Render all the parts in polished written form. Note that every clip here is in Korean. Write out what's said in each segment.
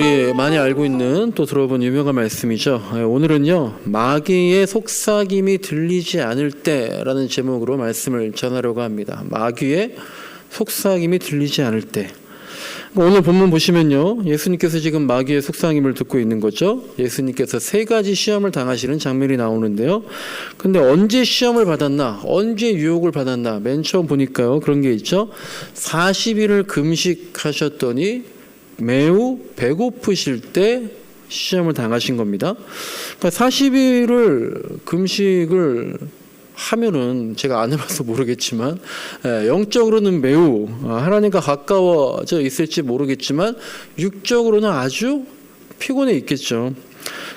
우리 많이 알고 있는 또 들어본 유명한 말씀이죠. 오늘은요, 마귀의 속삭임이 들리지 않을 때라는 제목으로 말씀을 전하려고 합니다. 마귀의 속삭임이 들리지 않을 때. 오늘 본문 보시면요, 예수님께서 지금 마귀의 속삭임을 듣고 있는 거죠. 예수님께서 3가지 시험을 당하시는 장면이 나오는데요. 근데 언제 시험을 받았나, 언제 유혹을 받았나, 맨 처음 보니까요, 그런 게 있죠. 40일을 금식하셨더니 매우 배고프실 때 시험을 당하신 겁니다. 그러니까 40일을 금식을 하면은 제가 안 해봐서 모르겠지만 영적으로는 매우 하나님과 가까워져 있을지 모르겠지만 육적으로는 아주 피곤해 있겠죠.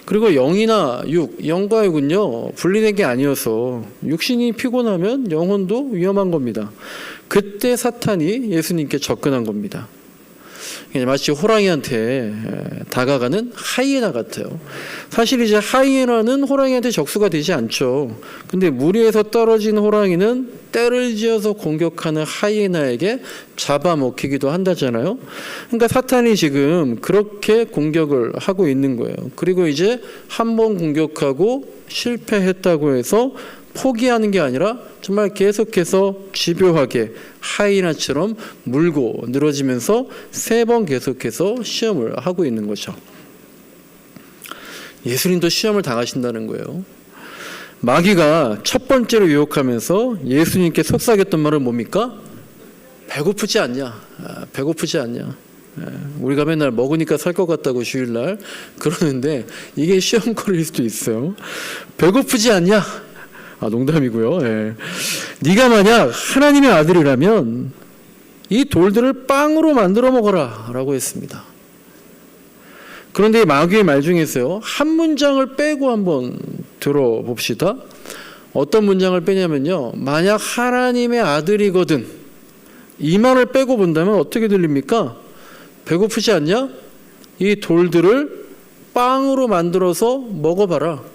그리고 영이나 영과 육은요 분리된 게 아니어서 육신이 피곤하면 영혼도 위험한 겁니다. 그때 사탄이 예수님께 접근한 겁니다. 마치 호랑이한테 다가가는 하이에나 같아요. 사실 이제 하이에나는 호랑이한테 적수가 되지 않죠. 근데 무리에서 떨어진 호랑이는 떼를 지어서 공격하는 하이에나에게 잡아먹히기도 한다잖아요. 그러니까 사탄이 지금 그렇게 공격을 하고 있는 거예요. 그리고 이제 한 번 공격하고 실패했다고 해서 포기하는 게 아니라 정말 계속해서 집요하게 하이에나처럼 물고 늘어지면서 3번 계속해서 시험을 하고 있는 거죠. 예수님도 시험을 당하신다는 거예요. 마귀가 첫 번째로 유혹하면서 예수님께 속삭였던 말은 뭡니까? 배고프지 않냐? 배고프지 않냐? 우리가 맨날 먹으니까 살 것 같다고 주일날 그러는데 이게 시험거리일 수도 있어요. 배고프지 않냐? 농담이고요. 네가 만약 하나님의 아들이라면 이 돌들을 빵으로 만들어 먹어라 라고 했습니다. 그런데 이 마귀의 말 중에서요, 한 문장을 빼고 한번 들어봅시다. 어떤 문장을 빼냐면요, 만약 하나님의 아들이거든, 이 말을 빼고 본다면 어떻게 들립니까? 배고프지 않냐? 이 돌들을 빵으로 만들어서 먹어봐라.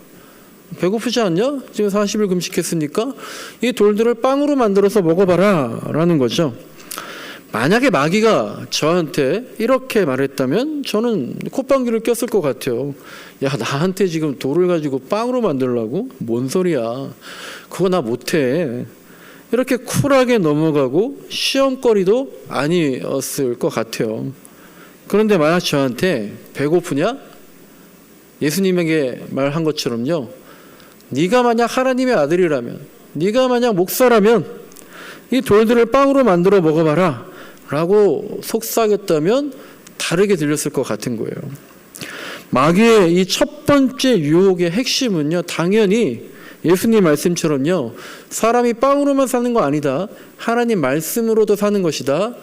배고프지 않냐? 지금 40일 금식했으니까 이 돌들을 빵으로 만들어서 먹어봐라 라는 거죠. 만약에 마귀가 저한테 이렇게 말했다면 저는 콧방귀를 꼈을 것 같아요. 야, 나한테 지금 돌을 가지고 빵으로 만들라고? 뭔 소리야. 그거 나 못해. 이렇게 쿨하게 넘어가고 시험거리도 아니었을 것 같아요. 그런데 만약 저한테 배고프냐? 예수님에게 말한 것처럼요, 네가 만약 하나님의 아들이라면, 네가 만약 목사라면 이 돌들을 빵으로 만들어 먹어봐라 라고 속삭였다면 다르게 들렸을 것 같은 거예요. 마귀의 이 첫 번째 유혹의 핵심은요, 당연히 예수님 말씀처럼요, 사람이 빵으로만 사는 거 아니다. 하나님 말씀으로도 사는 것이다.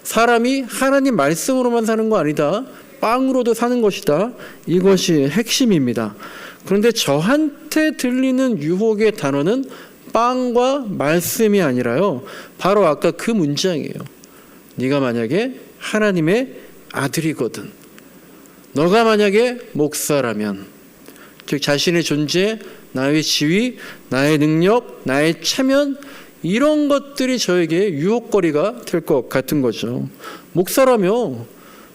사람이 하나님 말씀으로만 사는 거 아니다. 빵으로도 사는 것이다. 이것이 핵심입니다. 그런데 저한테 들리는 유혹의 단어는 빵과 말씀이 아니라요, 바로 아까 그 문장이에요. 네가 만약에 하나님의 아들이거든, 너가 만약에 목사라면, 즉 자신의 존재, 나의 지위, 나의 능력, 나의 체면, 이런 것들이 저에게 유혹거리가 될 것 같은 거죠. 목사라며,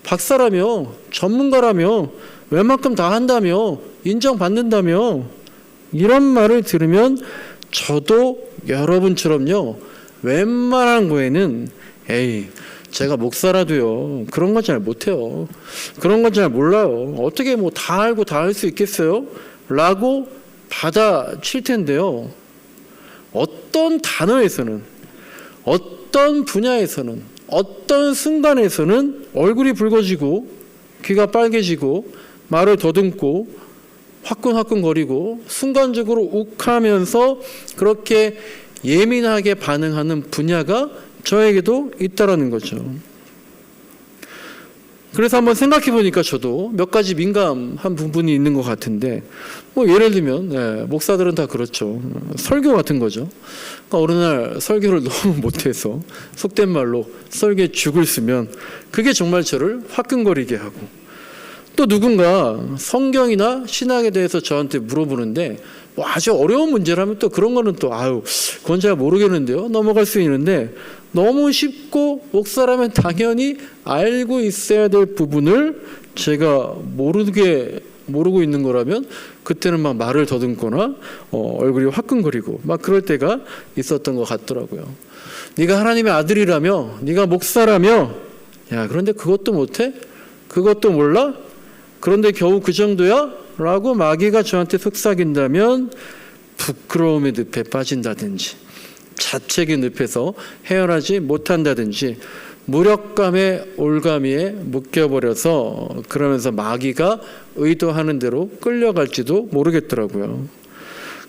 박사라며, 전문가라며, 웬만큼 다 한다며, 인정받는다며, 이런 말을 들으면 저도 여러분처럼요, 웬만한 거에는 에이, 제가 목사라도요 그런 건 잘 못해요, 그런 건 잘 몰라요, 어떻게 뭐 다 알고 다 할 수 있겠어요? 라고 받아칠 텐데요, 어떤 단어에서는, 어떤 분야에서는, 어떤 순간에서는 얼굴이 붉어지고 귀가 빨개지고 말을 더듬고 화끈화끈거리고 순간적으로 욱하면서 그렇게 예민하게 반응하는 분야가 저에게도 있다라는 거죠. 그래서 한번 생각해 보니까 저도 몇 가지 민감한 부분이 있는 것 같은데, 뭐 예를 들면 목사들은 다 그렇죠. 설교 같은 거죠. 그러니까 어느 날 설교를 너무 못해서 속된 말로 설교에 죽을 쓰면 그게 정말 저를 화끈거리게 하고, 또 누군가 성경이나 신학에 대해서 저한테 물어보는데 뭐 아주 어려운 문제라면 또 그런 거는 또 그건 잘 모르겠는데요. 넘어갈 수 있는데 너무 쉽고 목사라면 당연히 알고 있어야 될 부분을 제가 모르고 있는 거라면 그때는 막 말을 더듬거나 얼굴이 화끈거리고 막 그럴 때가 있었던 것 같더라고요. 네가 하나님의 아들이라며, 네가 목사라며, 야 그런데 그것도 못해? 그것도 몰라? 그런데 겨우 그 정도야? 라고 마귀가 저한테 속삭인다면 부끄러움의 늪에 빠진다든지 자책의 늪에서 헤어나지 못한다든지 무력감의 올가미에 묶여버려서 그러면서 마귀가 의도하는 대로 끌려갈지도 모르겠더라고요.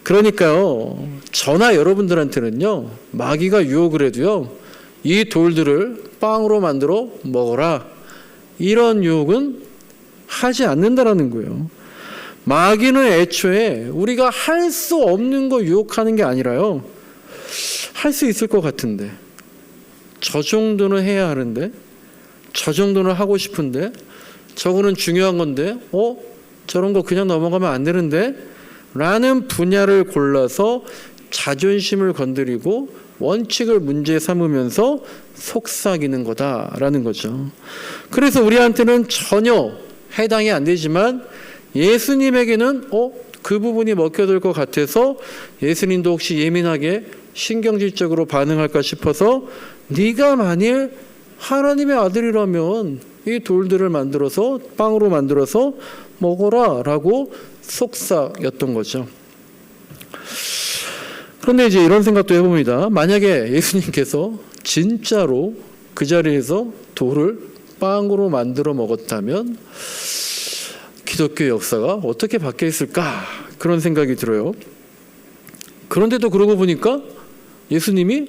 그러니까요, 저나 여러분들한테는요, 마귀가 유혹을 해도요, 이 돌들을 빵으로 만들어 먹어라, 이런 유혹은 하지 않는다라는 거예요. 마귀는 애초에 우리가 할 수 없는 거 유혹하는 게 아니라요, 할 수 있을 것 같은데, 저 정도는 해야 하는데, 저 정도는 하고 싶은데, 저거는 중요한 건데, 저런 거 그냥 넘어가면 안 되는데, 라는 분야를 골라서 자존심을 건드리고 원칙을 문제 삼으면서 속삭이는 거다라는 거죠. 그래서 우리한테는 전혀 해당이 안 되지만 예수님에게는 그 부분이 먹혀들 것 같아서 예수님도 혹시 예민하게 신경질적으로 반응할까 싶어서 네가 만일 하나님의 아들이라면 이 돌들을 만들어서 빵으로 만들어서 먹어라 라고 속삭였던 거죠. 그런데 이제 이런 생각도 해봅니다. 만약에 예수님께서 진짜로 그 자리에서 돌을 빵으로 만들어 먹었다면 기독교 역사가 어떻게 바뀌어 있을까, 그런 생각이 들어요. 그런데도 그러고 보니까 예수님이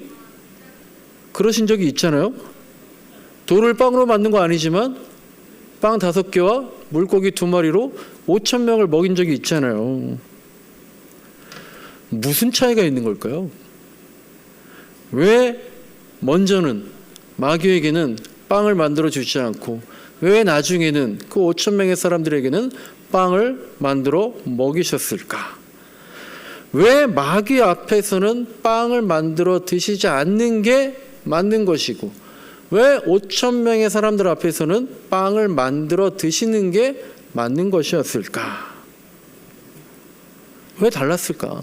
그러신 적이 있잖아요. 돌을 빵으로 만든 거 아니지만 빵 5개와 물고기 2마리로 5,000명을 먹인 적이 있잖아요. 무슨 차이가 있는 걸까요? 왜 먼저는 마귀에게는 빵을 만들어 주지 않고 왜 나중에는 그 5,000명의 사람들에게는 빵을 만들어 먹이셨을까? 왜 마귀 앞에서는 빵을 만들어 드시지 않는 게 맞는 것이고 왜 5,000명의 사람들 앞에서는 빵을 만들어 드시는 게 맞는 것이었을까? 왜 달랐을까?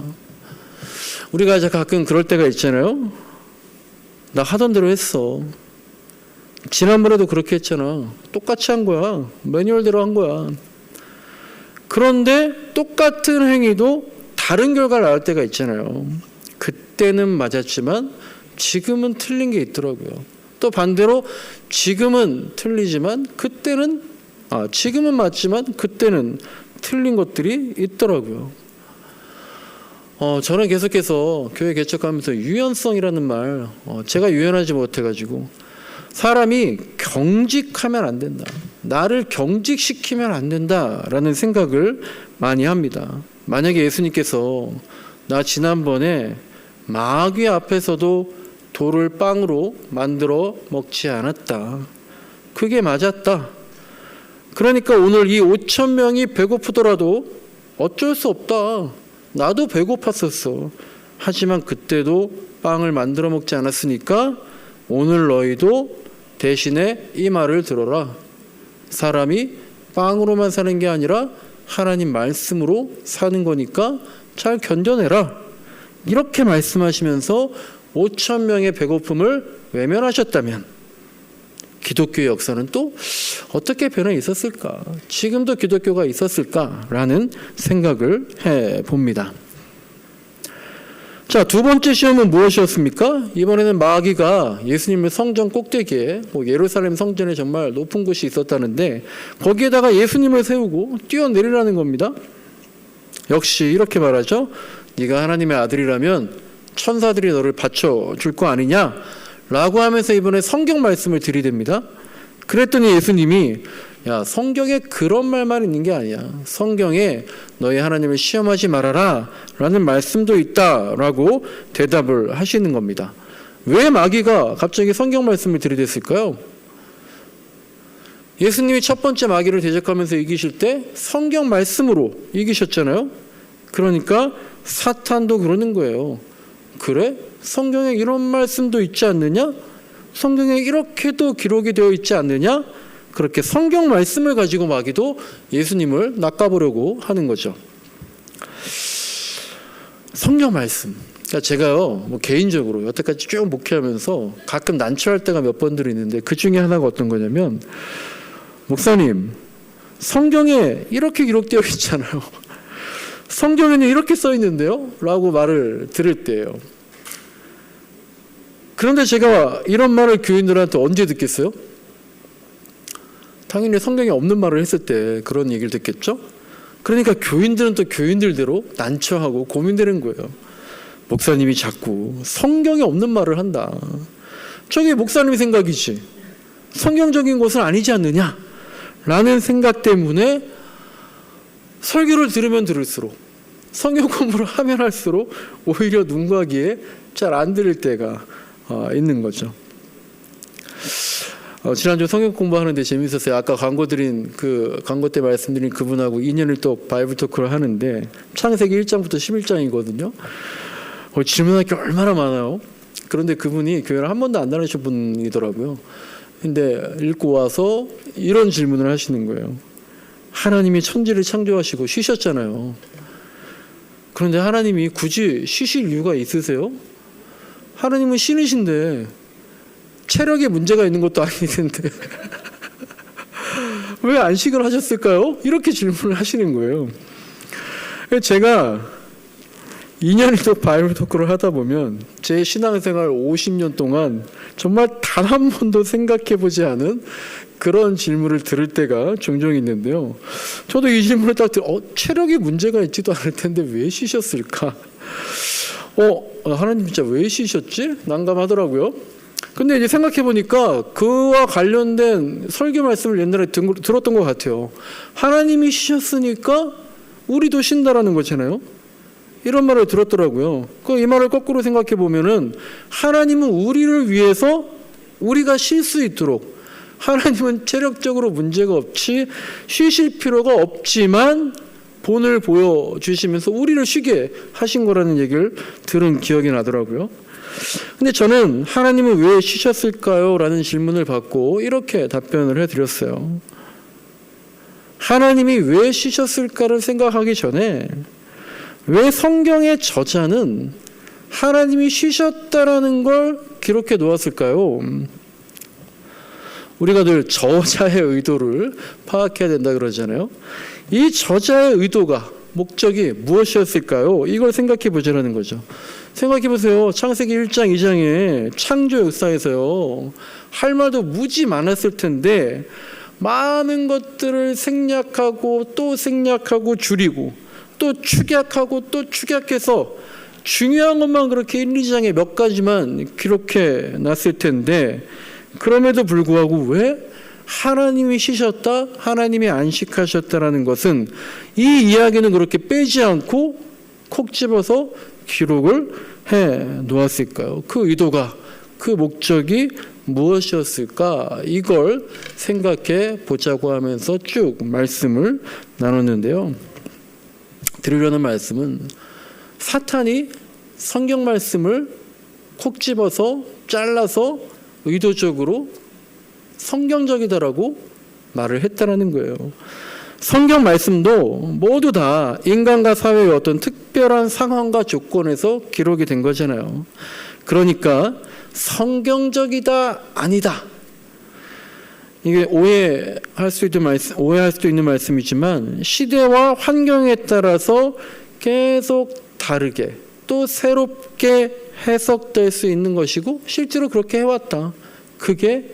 우리가 이제 가끔 그럴 때가 있잖아요. 나 하던 대로 했어. 지난번에도 그렇게 했잖아. 똑같이 한 거야. 매뉴얼대로 한 거야. 그런데 똑같은 행위도 다른 결과를 낳을 때가 있잖아요. 그때는 맞았지만 지금은 틀린 게 있더라고요. 또 반대로 지금은 틀리지만 그때는 지금은 맞지만 그때는 틀린 것들이 있더라고요. 저는 계속해서 교회 개척하면서 유연성이라는 말, 제가 유연하지 못해가지고 사람이 경직하면 안 된다, 나를 경직시키면 안 된다라는 생각을 많이 합니다. 만약에 예수님께서 나 지난번에 마귀 앞에서도 돌을 빵으로 만들어 먹지 않았다, 그게 맞았다, 그러니까 오늘 이 5,000명이 배고프더라도 어쩔 수 없다, 나도 배고팠었어, 하지만 그때도 빵을 만들어 먹지 않았으니까 오늘 너희도 대신에 이 말을 들어라. 사람이 빵으로만 사는 게 아니라 하나님 말씀으로 사는 거니까 잘 견뎌내라. 이렇게 말씀하시면서 5,000명의 배고픔을 외면하셨다면 기독교의 역사는 또 어떻게 변해 있었을까? 지금도 기독교가 있었을까라는 생각을 해봅니다. 자, 두 번째 시험은 무엇이었습니까? 이번에는 마귀가 예수님을 성전 꼭대기에, 예루살렘 성전에 정말 높은 곳이 있었다는데 거기에다가 예수님을 세우고 뛰어내리라는 겁니다. 역시 이렇게 말하죠. 네가 하나님의 아들이라면 천사들이 너를 받쳐줄 거 아니냐? 라고 하면서 이번에 성경 말씀을 들이댑니다. 그랬더니 예수님이 야, 성경에 그런 말만 있는 게 아니야. 성경에 너희 하나님을 시험하지 말아라 라는 말씀도 있다라고 대답을 하시는 겁니다. 왜 마귀가 갑자기 성경 말씀을 들이댔을까요? 예수님이 첫 번째 마귀를 대적하면서 이기실 때 성경 말씀으로 이기셨잖아요. 그러니까 사탄도 그러는 거예요. 그래? 성경에 이런 말씀도 있지 않느냐? 성경에 이렇게도 기록이 되어 있지 않느냐? 그렇게 성경 말씀을 가지고 마귀도 예수님을 낚아보려고 하는 거죠. 성경 말씀. 그러니까 제가요, 개인적으로 여태까지 쭉 목회하면서 가끔 난처할 때가 몇 번들 있는데 그 중에 하나가 어떤 거냐면, 목사님, 성경에 이렇게 기록되어 있잖아요. 성경에는 이렇게 써 있는데요? 라고 말을 들을 때예요. 그런데 제가 이런 말을 교인들한테 언제 듣겠어요? 당연히 성경에 없는 말을 했을 때 그런 얘기를 듣겠죠? 그러니까 교인들은 또 교인들대로 난처하고 고민되는 거예요. 목사님이 자꾸 성경에 없는 말을 한다. 저게 목사님 생각이지. 성경적인 것은 아니지 않느냐? 라는 생각 때문에 설교를 들으면 들을수록, 성경 공부를 하면 할수록 오히려 눈과 귀에 잘 안 들릴 때가 있는 거죠. 지난주 성경 공부하는데 재밌었어요. 아까 광고 때 말씀드린 그분하고 인연을 또 바이블 토크를 하는데, 창세기 1장부터 11장이거든요. 질문할 게 얼마나 많아요. 그런데 그분이 교회를 한 번도 안 다니신 분이더라고요. 근데 읽고 와서 이런 질문을 하시는 거예요. 하나님이 천지를 창조하시고 쉬셨잖아요. 그런데 하나님이 굳이 쉬실 이유가 있으세요? 하나님은 신이신데 체력에 문제가 있는 것도 아니던데 왜 안식을 하셨을까요? 이렇게 질문을 하시는 거예요. 제가 2년이 또 바이블 토크를 하다 보면 제 신앙생활 50년 동안 정말 단 한 번도 생각해보지 않은 그런 질문을 들을 때가 종종 있는데요. 저도 이 질문을 딱 체력에 문제가 있지도 않을 텐데 왜 쉬셨을까? 하나님 진짜 왜 쉬셨지? 난감하더라고요. 근데 이제 생각해보니까 그와 관련된 설교 말씀을 옛날에 들었던 것 같아요. 하나님이 쉬셨으니까 우리도 쉰다라는 거잖아요. 이런 말을 들었더라고요. 이 말을 거꾸로 생각해 보면은, 하나님은 우리를 위해서 우리가 쉴 수 있도록, 하나님은 체력적으로 문제가 없이 쉬실 필요가 없지만 본을 보여주시면서 우리를 쉬게 하신 거라는 얘기를 들은 기억이 나더라고요. 근데 저는 하나님은 왜 쉬셨을까요? 라는 질문을 받고 이렇게 답변을 해드렸어요. 하나님이 왜 쉬셨을까를 생각하기 전에, 왜 성경의 저자는 하나님이 쉬셨다라는 걸 기록해 놓았을까요? 우리가 늘 저자의 의도를 파악해야 된다 그러잖아요. 이 저자의 의도가, 목적이 무엇이었을까요? 이걸 생각해 보자라는 거죠. 생각해 보세요. 창세기 1장 2장에 창조 역사에서요, 할 말도 무지 많았을 텐데 많은 것들을 생략하고 또 생략하고 줄이고 또 축약하고 또 축약해서 중요한 것만 그렇게 1, 2장에 몇 가지만 기록해 놨을 텐데, 그럼에도 불구하고 왜 하나님이 쉬셨다, 하나님이 안식하셨다라는 것은, 이 이야기는 그렇게 빼지 않고 콕 집어서 기록을 해 놓았을까요? 그 의도가, 그 목적이 무엇이었을까? 이걸 생각해 보자고 하면서 쭉 말씀을 나눴는데요. 드리려는 말씀은, 사탄이 성경 말씀을 콕 집어서 잘라서 의도적으로 성경적이다라고 말을 했다라는 거예요. 성경 말씀도 모두 다 인간과 사회의 어떤 특별한 상황과 조건에서 기록이 된 거잖아요. 그러니까 성경적이다, 아니다, 이게 오해할 수도 있는 말씀이지만, 시대와 환경에 따라서 계속 다르게 또 새롭게 해석될 수 있는 것이고, 실제로 그렇게 해왔다. 그게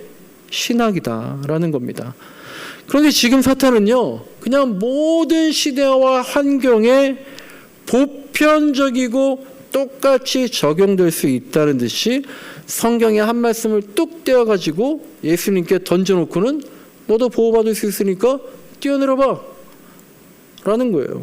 신학이다라는 겁니다. 그런데 지금 사탄은요, 그냥 모든 시대와 환경에 보편적이고 똑같이 적용될 수 있다는 듯이 성경의 한 말씀을 뚝 떼어가지고 예수님께 던져놓고는, 너도 보호받을 수 있으니까 뛰어내려봐 라는 거예요.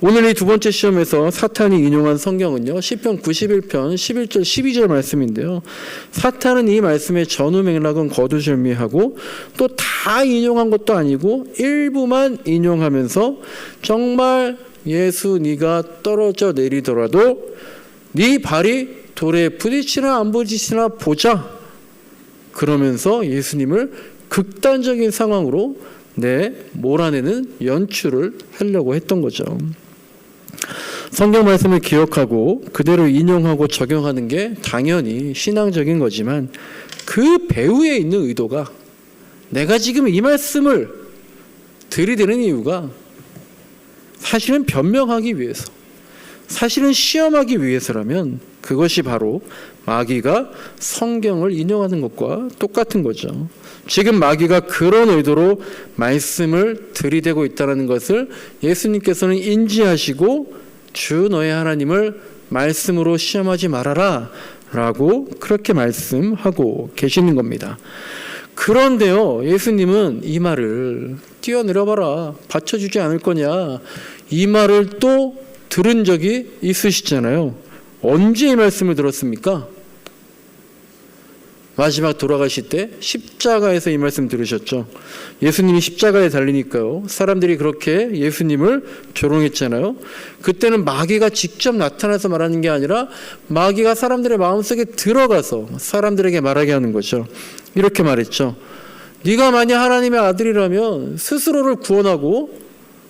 오늘 이 두 번째 시험에서 사탄이 인용한 성경은요, 시편 91편 11절 12절 말씀인데요. 사탄은 이 말씀의 전후 맥락은 거두절미하고 또 다 인용한 것도 아니고 일부만 인용하면서 정말 예수 네가 떨어져 내리더라도 네 발이 돌에 부딪히나 안 부딪히나 보자. 그러면서 예수님을 극단적인 상황으로 몰아내는 연출을 하려고 했던 거죠. 성경 말씀을 기억하고 그대로 인용하고 적용하는 게 당연히 신앙적인 거지만 그 배후에 있는 의도가, 내가 지금 이 말씀을 들이대는 이유가 사실은 변명하기 위해서, 사실은 시험하기 위해서라면 그것이 바로 마귀가 성경을 인용하는 것과 똑같은 거죠. 지금 마귀가 그런 의도로 말씀을 들이대고 있다는 것을 예수님께서는 인지하시고 주 너의 하나님을 말씀으로 시험하지 말아라 라고 그렇게 말씀하고 계시는 겁니다. 그런데요, 예수님은 이 말을 뛰어내려봐라, 받쳐주지 않을 거냐, 이 말을 또 들은 적이 있으시잖아요. 언제 이 말씀을 들었습니까? 마지막 돌아가실 때 십자가에서 이 말씀 들으셨죠. 예수님이 십자가에 달리니까요, 사람들이 그렇게 예수님을 조롱했잖아요. 그때는 마귀가 직접 나타나서 말하는 게 아니라 마귀가 사람들의 마음속에 들어가서 사람들에게 말하게 하는 거죠. 이렇게 말했죠. 네가 만약 하나님의 아들이라면 스스로를 구원하고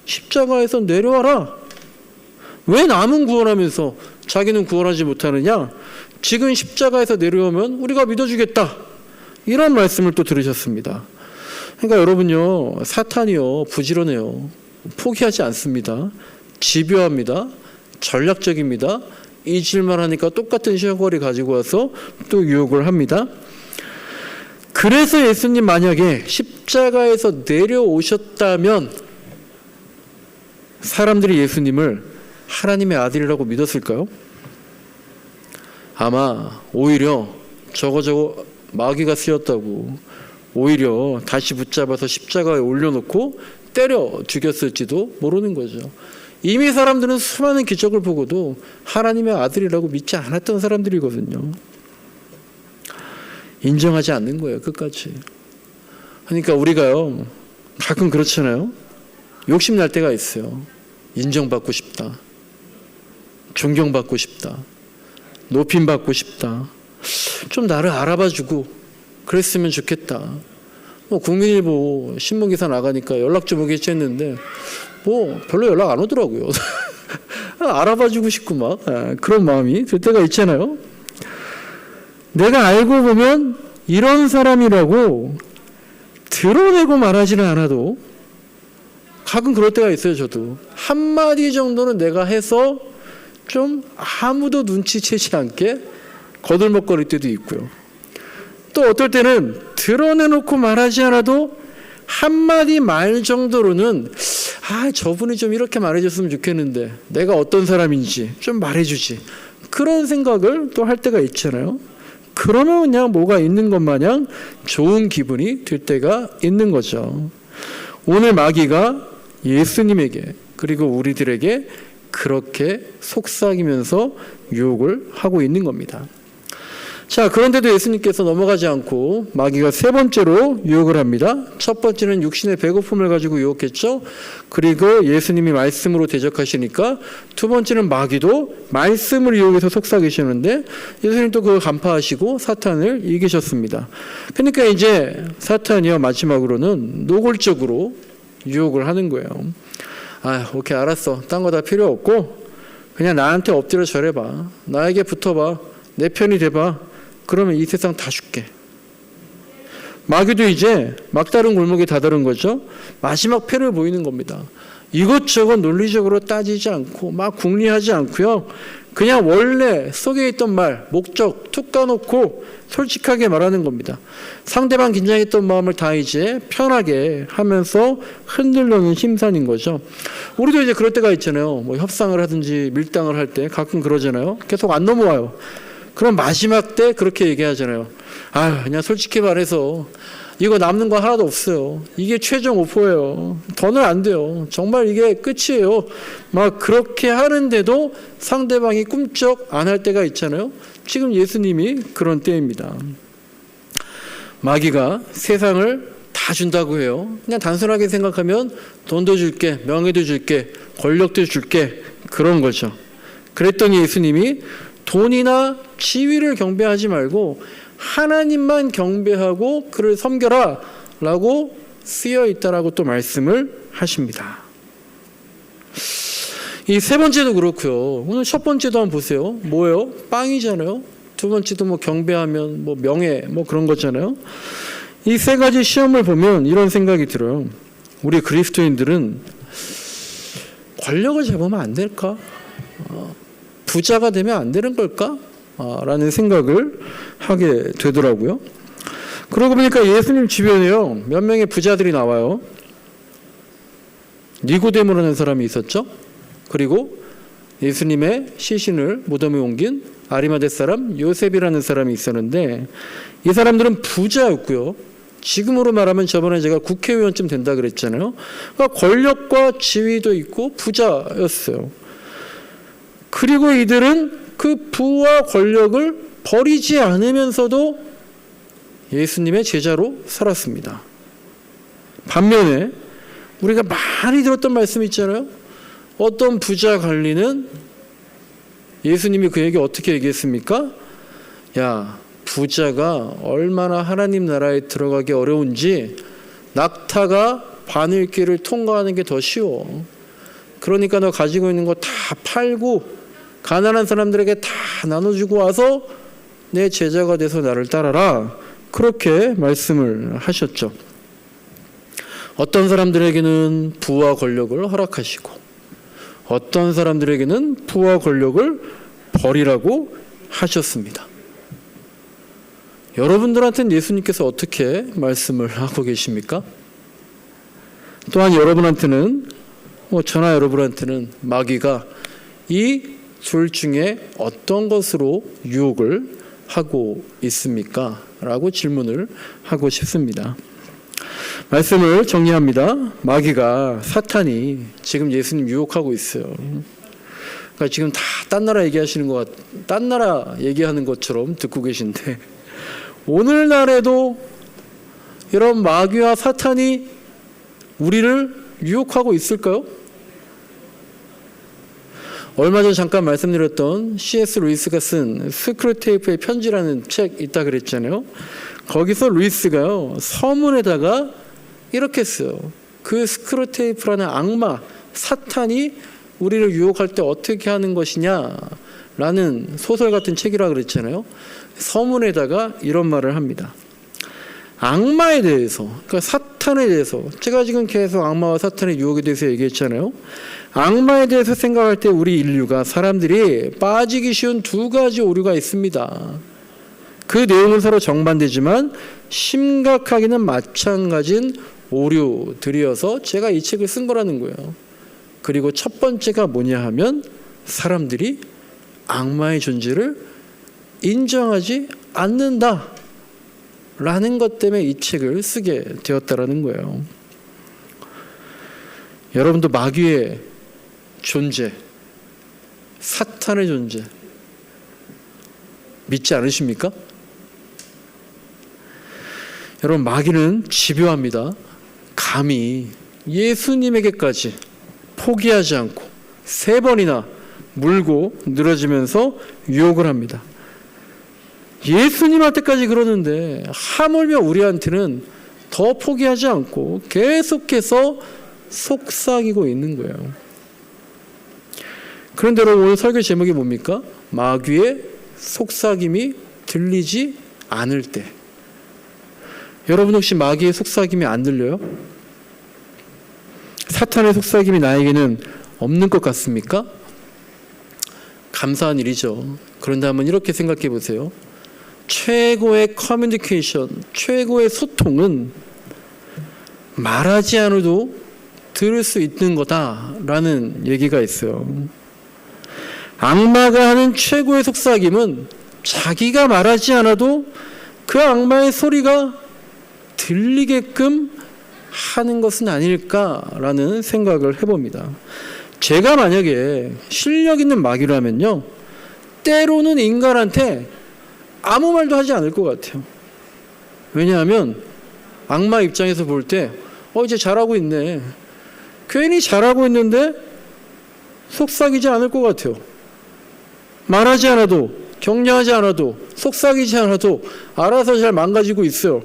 십자가에서 내려와라. 왜 남은 구원하면서 자기는 구원하지 못하느냐? 지금 십자가에서 내려오면 우리가 믿어주겠다. 이런 말씀을 또 들으셨습니다. 그러니까 여러분요, 사탄이요, 부지런해요. 포기하지 않습니다. 집요합니다. 전략적입니다. 잊을만 하니까 똑같은 시험거리 가지고 와서 또 유혹을 합니다. 그래서 예수님 만약에 십자가에서 내려오셨다면 사람들이 예수님을 하나님의 아들이라고 믿었을까요? 아마 오히려 저거 마귀가 쓰였다고 오히려 다시 붙잡아서 십자가에 올려놓고 때려 죽였을지도 모르는 거죠. 이미 사람들은 수많은 기적을 보고도 하나님의 아들이라고 믿지 않았던 사람들이거든요. 인정하지 않는 거예요, 끝까지. 그러니까 우리가요, 가끔 그렇잖아요. 욕심날 때가 있어요. 인정받고 싶다. 존경받고 싶다. 높임받고 싶다. 좀 나를 알아봐주고 그랬으면 좋겠다. 국민일보 신문기사 나가니까 연락 좀 오겠지 했는데 별로 연락 안 오더라고요. 알아봐주고 싶고 막 그런 마음이 들 때가 있잖아요. 내가 알고 보면 이런 사람이라고 드러내고 말하지는 않아도 가끔 그럴 때가 있어요. 저도 한마디 정도는 내가 해서 좀 아무도 눈치채지 않게 거들먹거릴 때도 있고요. 또 어떨 때는 드러내놓고 말하지 않아도 한마디 말 정도로는 저분이 좀 이렇게 말해줬으면 좋겠는데 내가 어떤 사람인지 좀 말해주지, 그런 생각을 또 할 때가 있잖아요. 그러면 그냥 뭐가 있는 것 마냥 좋은 기분이 들 때가 있는 거죠. 오늘 마귀가 예수님에게 그리고 우리들에게 그렇게 속삭이면서 유혹을 하고 있는 겁니다. 자, 그런데도 예수님께서 넘어가지 않고 마귀가 세 번째로 유혹을 합니다. 첫 번째는 육신의 배고픔을 가지고 유혹했죠. 그리고 예수님이 말씀으로 대적하시니까 두 번째는 마귀도 말씀을 이용해서 속삭이시는데 예수님도 그걸 간파하시고 사탄을 이기셨습니다. 그러니까 이제 사탄이요, 마지막으로는 노골적으로 유혹을 하는 거예요. 오케이, 알았어. 딴 거 다 필요 없고 그냥 나한테 엎드려 절해봐. 나에게 붙어봐. 내 편이 돼봐. 그러면 이 세상 다 줄게. 마귀도 이제 막다른 골목에 다다른 거죠. 마지막 패를 보이는 겁니다. 이것저것 논리적으로 따지지 않고 막 궁리하지 않고요, 그냥 원래 속에 있던 말, 목적 툭 까놓고 솔직하게 말하는 겁니다. 상대방 긴장했던 마음을 다 이제 편하게 하면서 흔들려는 심산인 거죠. 우리도 이제 그럴 때가 있잖아요. 협상을 하든지 밀당을 할 때 가끔 그러잖아요. 계속 안 넘어와요. 그럼 마지막 때 그렇게 얘기하잖아요. 그냥 솔직히 말해서 이거 남는 거 하나도 없어요. 이게 최종 오퍼예요. 더는 안 돼요. 정말 이게 끝이에요. 막 그렇게 하는데도 상대방이 꿈쩍 안 할 때가 있잖아요. 지금 예수님이 그런 때입니다. 마귀가 세상을 다 다 준다고 해요. 그냥 단순하게 생각하면 돈도 줄게, 명예도 줄게, 권력도 줄게, 그런 거죠. 그랬더니 예수님이 돈이나 지위를 경배하지 말고 하나님만 경배하고 그를 섬겨라 라고 쓰여 있다라고 또 말씀을 하십니다. 이 세 번째도 그렇고요. 오늘 첫 번째도 한번 보세요. 뭐예요? 빵이잖아요. 두 번째도 뭐 경배하면 뭐 명예 뭐 그런 거잖아요. 이 세 가지 시험을 보면 이런 생각이 들어요. 우리 그리스도인들은 권력을 잡으면 안 될까? 부자가 되면 안 되는 걸까? 라는 생각을 하게 되더라고요. 그러고 보니까 예수님 주변에요, 몇 명의 부자들이 나와요. 니고데모라는 사람이 있었죠. 그리고 예수님의 시신을 무덤에 옮긴 아리마대 사람 요셉이라는 사람이 있었는데, 이 사람들은 부자였고요. 지금으로 말하면 저번에 제가 국회의원쯤 된다 그랬잖아요. 그러니까 권력과 지위도 있고 부자였어요. 그리고 이들은 그 부와 권력을 버리지 않으면서도 예수님의 제자로 살았습니다. 반면에 우리가 많이 들었던 말씀 있잖아요. 어떤 부자 관리는 예수님이 그에게 어떻게 얘기했습니까? 야, 부자가 얼마나 하나님 나라에 들어가기 어려운지 낙타가 바늘길을 통과하는 게 더 쉬워. 그러니까 너 가지고 있는 거 다 팔고 가난한 사람들에게 다 나눠주고 와서 내 제자가 돼서 나를 따라라. 그렇게 말씀을 하셨죠. 어떤 사람들에게는 부와 권력을 허락하시고 어떤 사람들에게는 부와 권력을 버리라고 하셨습니다. 여러분들한테는 예수님께서 어떻게 말씀을 하고 계십니까? 또한 여러분한테는 저나 여러분한테는 마귀가 이 둘 중에 어떤 것으로 유혹을 하고 있습니까? 라고 질문을 하고 싶습니다. 말씀을 정리합니다. 마귀가, 사탄이 지금 예수님 유혹하고 있어요. 그러니까 지금 다 딴 나라 얘기하시는 것 딴 나라 얘기하는 것처럼 듣고 계신데, 오늘날에도 이런 마귀와 사탄이 우리를 유혹하고 있을까요? 얼마 전 잠깐 말씀드렸던 C.S. 루이스가 쓴 스크루테이프의 편지라는 책 있다 그랬잖아요. 거기서 루이스가요, 서문에다가 이렇게 써요. 그 스크루테이프라는 악마, 사탄이 우리를 유혹할 때 어떻게 하는 것이냐라는 소설 같은 책이라 그랬잖아요. 서문에다가 이런 말을 합니다. 악마에 대해서, 그러니까 사탄에 대해서, 제가 지금 계속 악마와 사탄의 유혹에 대해서 얘기했잖아요. 악마에 대해서 생각할 때 우리 인류가, 사람들이 빠지기 쉬운 두 가지 오류가 있습니다. 그 내용은 서로 정반대지만 심각하기는 마찬가지인 오류들이어서 제가 이 책을 쓴 거라는 거예요. 그리고 첫 번째가 뭐냐 하면 사람들이 악마의 존재를 인정하지 않는다 라는 것 때문에 이 책을 쓰게 되었다라는 거예요. 여러분도 마귀의 존재, 사탄의 존재 믿지 않으십니까? 여러분, 마귀는 집요합니다. 감히 예수님에게까지 포기하지 않고 3번이나 물고 늘어지면서 유혹을 합니다. 예수님한테까지 그러는데 하물며 우리한테는 더 포기하지 않고 계속해서 속삭이고 있는 거예요. 그런데 여러분, 오늘 설교 제목이 뭡니까? 마귀의 속삭임이 들리지 않을 때. 여러분 혹시 마귀의 속삭임이 안 들려요? 사탄의 속삭임이 나에게는 없는 것 같습니까? 감사한 일이죠. 그런데 한번 이렇게 생각해 보세요. 최고의 커뮤니케이션, 최고의 소통은 말하지 않아도 들을 수 있는 거다라는 얘기가 있어요. 악마가 하는 최고의 속삭임은 자기가 말하지 않아도 그 악마의 소리가 들리게끔 하는 것은 아닐까라는 생각을 해봅니다. 제가 만약에 실력 있는 마귀라면요, 때로는 인간한테 아무 말도 하지 않을 것 같아요. 왜냐하면 악마 입장에서 볼 때 이제 잘하고 있네. 괜히 잘하고 있는데 속삭이지 않을 것 같아요. 말하지 않아도, 격려하지 않아도, 속삭이지 않아도 알아서 잘 망가지고 있어요.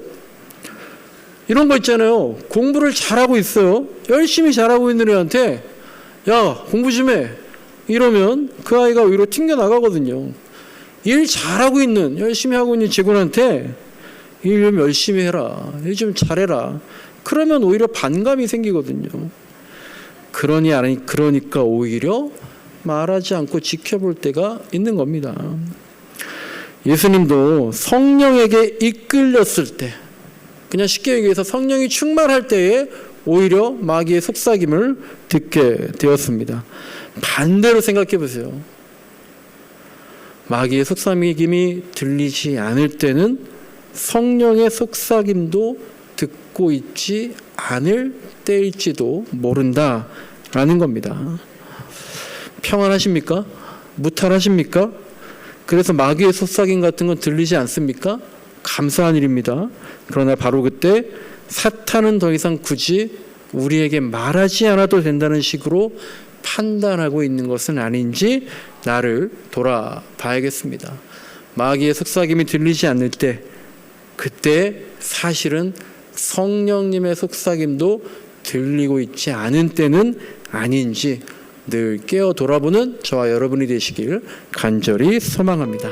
이런 거 있잖아요. 공부를 잘하고 있어요. 열심히 잘하고 있는 애한테 야, 공부 좀 해. 이러면 그 아이가 오히려 튕겨나가거든요. 일 잘하고 있는, 열심히 하고 있는 직원한테 일 좀 열심히 해라. 일 좀 잘해라. 그러면 오히려 반감이 생기거든요. 그러니까 오히려 말하지 않고 지켜볼 때가 있는 겁니다. 예수님도 성령에게 이끌렸을 때, 그냥 쉽게 얘기해서 성령이 충만할 때에 오히려 마귀의 속삭임을 듣게 되었습니다. 반대로 생각해 보세요. 마귀의 속삭임이 들리지 않을 때는 성령의 속삭임도 듣고 있지 않을 때일지도 모른다라는 겁니다. 평안하십니까? 무탈하십니까? 그래서 마귀의 속삭임 같은 건 들리지 않습니까? 감사한 일입니다. 그러나 바로 그때 사탄은 더 이상 굳이 우리에게 말하지 않아도 된다는 식으로 판단하고 있는 것은 아닌지 나를 돌아봐야겠습니다. 마귀의 속삭임이 들리지 않을 때, 그때 사실은 성령님의 속삭임도 들리고 있지 않은 때는 아닌지 늘 깨어 돌아보는 저와 여러분이 되시길 간절히 소망합니다.